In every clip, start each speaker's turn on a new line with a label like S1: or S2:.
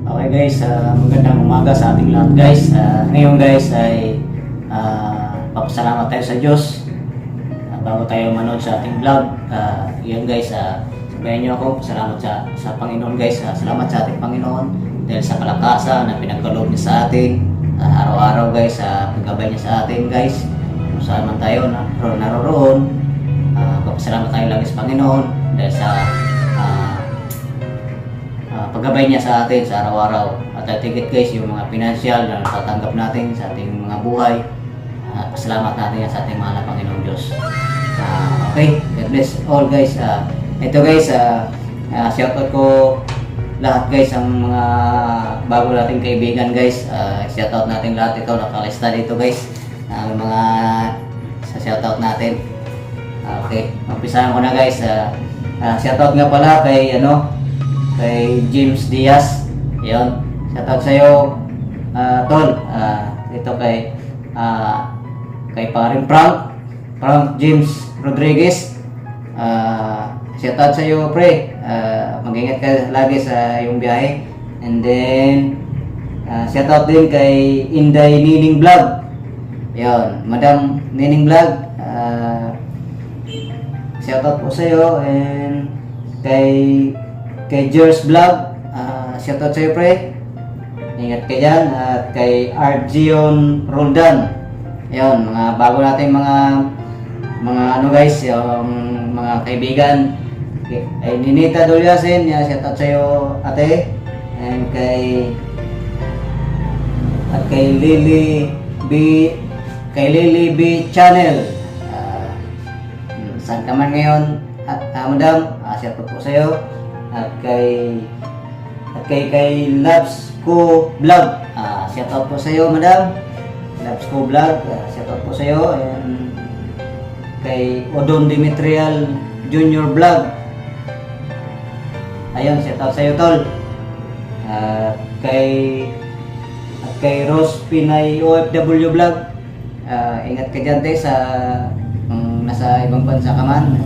S1: Okay guys, magandang umaga sa ating lahat guys. Ngayon guys ay papasalamat tayo sa Diyos bago tayo manood sa ating vlog. Yun guys, sabayan niyo ako, pasalamat sa Panginoon guys. Salamat sa ating Panginoon dahil sa kalakasan na pinagkaloob niya sa atin. Araw-araw guys, paggabay niya sa atin guys. Kung saan man tayo naroroon, papasalamat tayo lagi sa Panginoon dahil sa paggabay niya sa atin sa araw-araw. At tigit guys, yung mga financial na natatanggap natin sa ating mga buhay, pasalamat natin yan sa ating mahal na Panginoong Diyos. Okay, God bless all guys. Ito guys, shoutout ko lahat guys, ang mga bago nating kaibigan guys. Shoutout natin lahat ito, nakalista dito guys, ang mga sa shoutout natin. Okay, umpisahan ko na guys. Shoutout nga pala kay James Diaz. Yun, shoutout sa'yo, Tol. Ito kay paring Frank James Rodriguez. Shoutout sa'yo, pre. Mag-ingat ka lagi sa iyong biyahe. And then shoutout din kay Inday Nining Vlog. Yun, Madam Nining Vlog, shoutout po sa'yo. And kay Jers Vlog, shoutout sa'yo, pre. Ingat ka dyan. At kay Arjion Roldan. Yun, mga bago natin mga guys, yung mga kaibigan. Kay Ninita Dolyasin, shoutout sa'yo, ate. And kay Lily B Channel. Saan ka man ngayon, madam, shoutout po sa'yo. At kay Labs Ko Vlog, shoutout po sa'yo, madam. Labs Ko Vlog, shoutout po sa'yo. And kay Odon Dimitrial Junior Vlog, ayun, shoutout sa'yo, tol. Kay Rose Pinay OFW Vlog, ingat ka dyan tayo nasa ibang bansa ka man.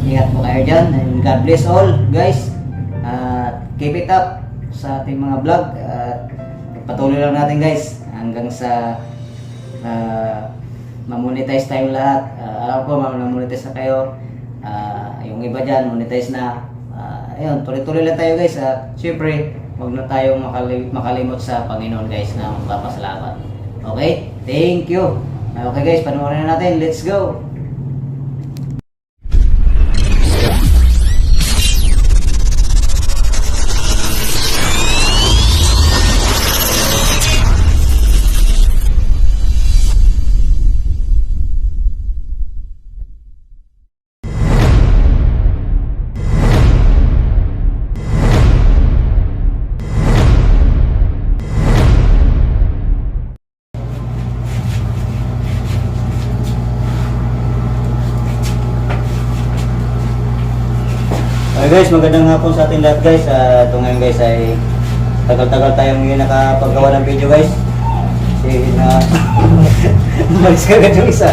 S1: Ingat po kayo dyan, and God bless all guys. Keep it up sa ating mga vlog. Patuloy lang natin guys hanggang sa mamonetize tayong lahat. Alam ko mamonetize na kayo. Yung iba dyan monetize na. Ayun, tuloy-tuloy lang tayo guys. Siyempre, huwag na tayong makalimot sa Panginoon guys na magpapasalamat. Okay? Thank you. Okay guys, panoorin na natin. Let's go! Okay guys, magandang hapon sa ating lahat guys. Ito ngayon guys ay tagal-tagal tayong hindi nakapagawa ng video guys. Kasi umalis ka agad yung isa.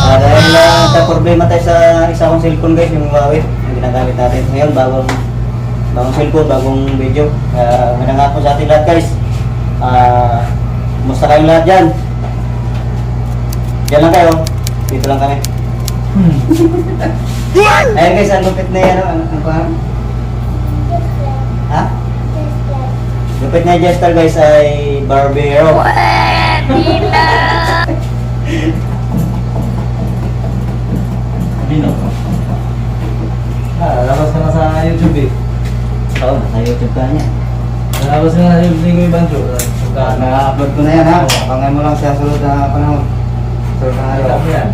S1: Dahil problema tayo sa isa kong cellphone guys, yung Huawei yung ginagamit natin. Ngayon, bagong cellphone, bagong video. Magandang hapon sa ating lahat guys. Kumusta kayong lahat dyan? Diyan lang kayo. Dito lang kami. Ayan guys, ang lupit na yan, ang ha? Lupit na gesture guys ay barbero. Bino.
S2: Labas ka na sa YouTube eh.
S1: Oo, nasa YouTube ka niya.
S2: Labas ka na sa YouTube yung Banjo.
S1: Na-upload ko na yan ha. Abangan mo lang sa sunod na panahon. Sunod na araw.
S2: Kita mo yan.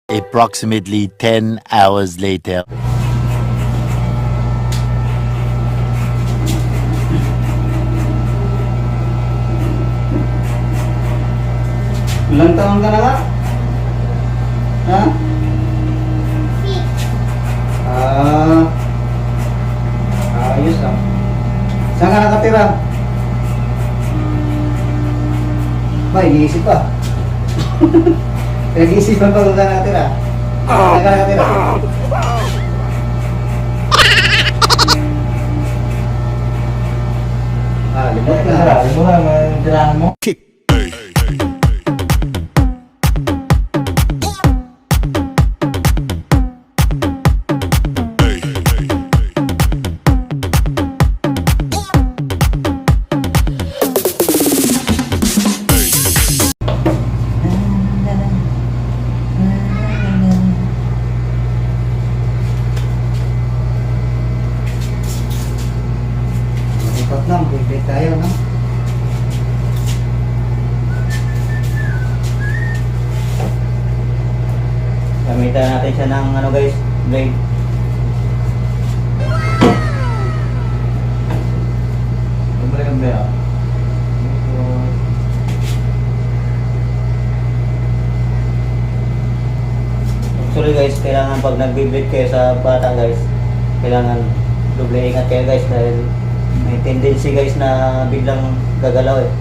S3: Approximately 10 hours later.
S1: Ilang taon ka na nga? Ha?
S4: 6.
S1: nakatira? Ba, iniisip pa. Nag-iisipan pa kung saan nakatira. Saan ka nakatira? Limot na.
S2: Sabi mo lang, ang tirahan mo.
S1: Ikot lang, bibig tayo, no? Gamitan natin siya ng ano guys, blade.
S2: Bumalik ang baya.
S1: Actually guys, kailangan pag nag-blade kayo sa bata guys, kailangan doble ingat kayo guys dahil may tendency guys na biglang gagalaw eh.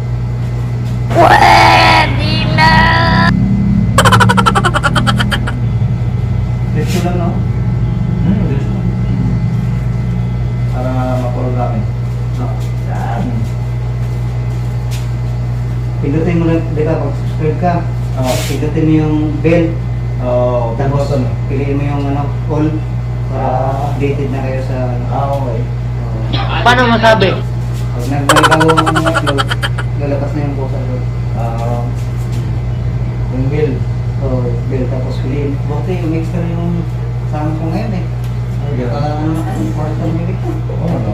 S1: Dito lang no?
S2: Diyos mo. Para mapulog namin. Yan.
S1: Pindutin mo lang, di ba, pag subscribe ka,
S2: Oo.
S1: pindutin mo yung bell,
S2: Oo,
S1: tapos
S2: tapos ano?
S1: piliin mo yung ano, all, para
S2: Ah.
S1: updated na kayo sa ano.
S2: Okay.
S4: Paano masabi?
S1: Pag may bago ang upload, lalabas na yung post upload.
S2: Yung bill.
S1: So, bell tapos piliin. Buti yung extra yung kasama ko ngayon eh. Important yung ito.
S2: Oo, ano?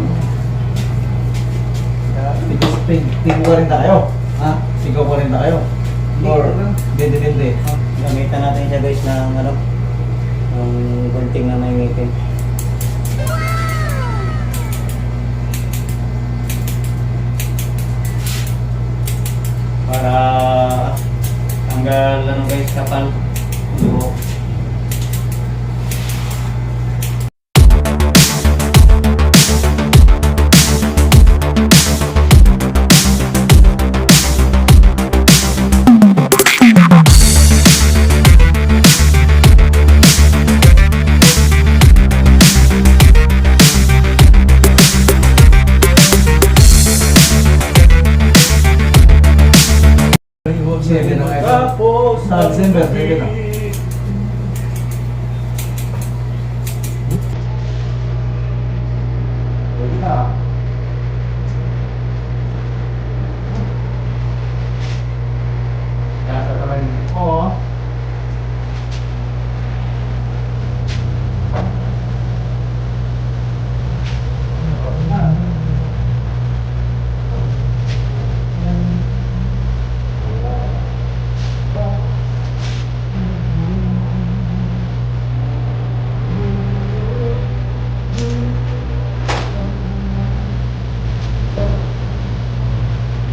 S2: Tigo ka rin na kayo.
S1: Ha?
S2: Sigaw ka rin na kayo.
S1: Hindi
S2: Or,
S1: ko lang.
S2: dindi-dindi.
S1: Gamitan natin siya guys ng ano, ng gunting na may ngipin. Para tanggal ano guys, kapal. So,
S2: Sige na nga ito. Sa December, sige na. Pwede na. Kasa talaga. Oo.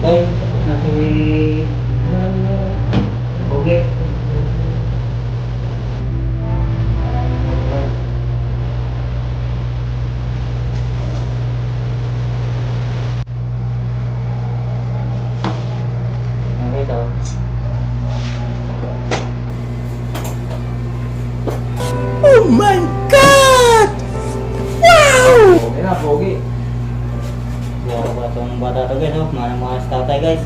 S1: ay, nasi okay. Okay, so.
S3: Oh my god!
S2: Okay na, pogi.
S1: Buha ko ba itong bata to guys, oh? Mga tatay guys.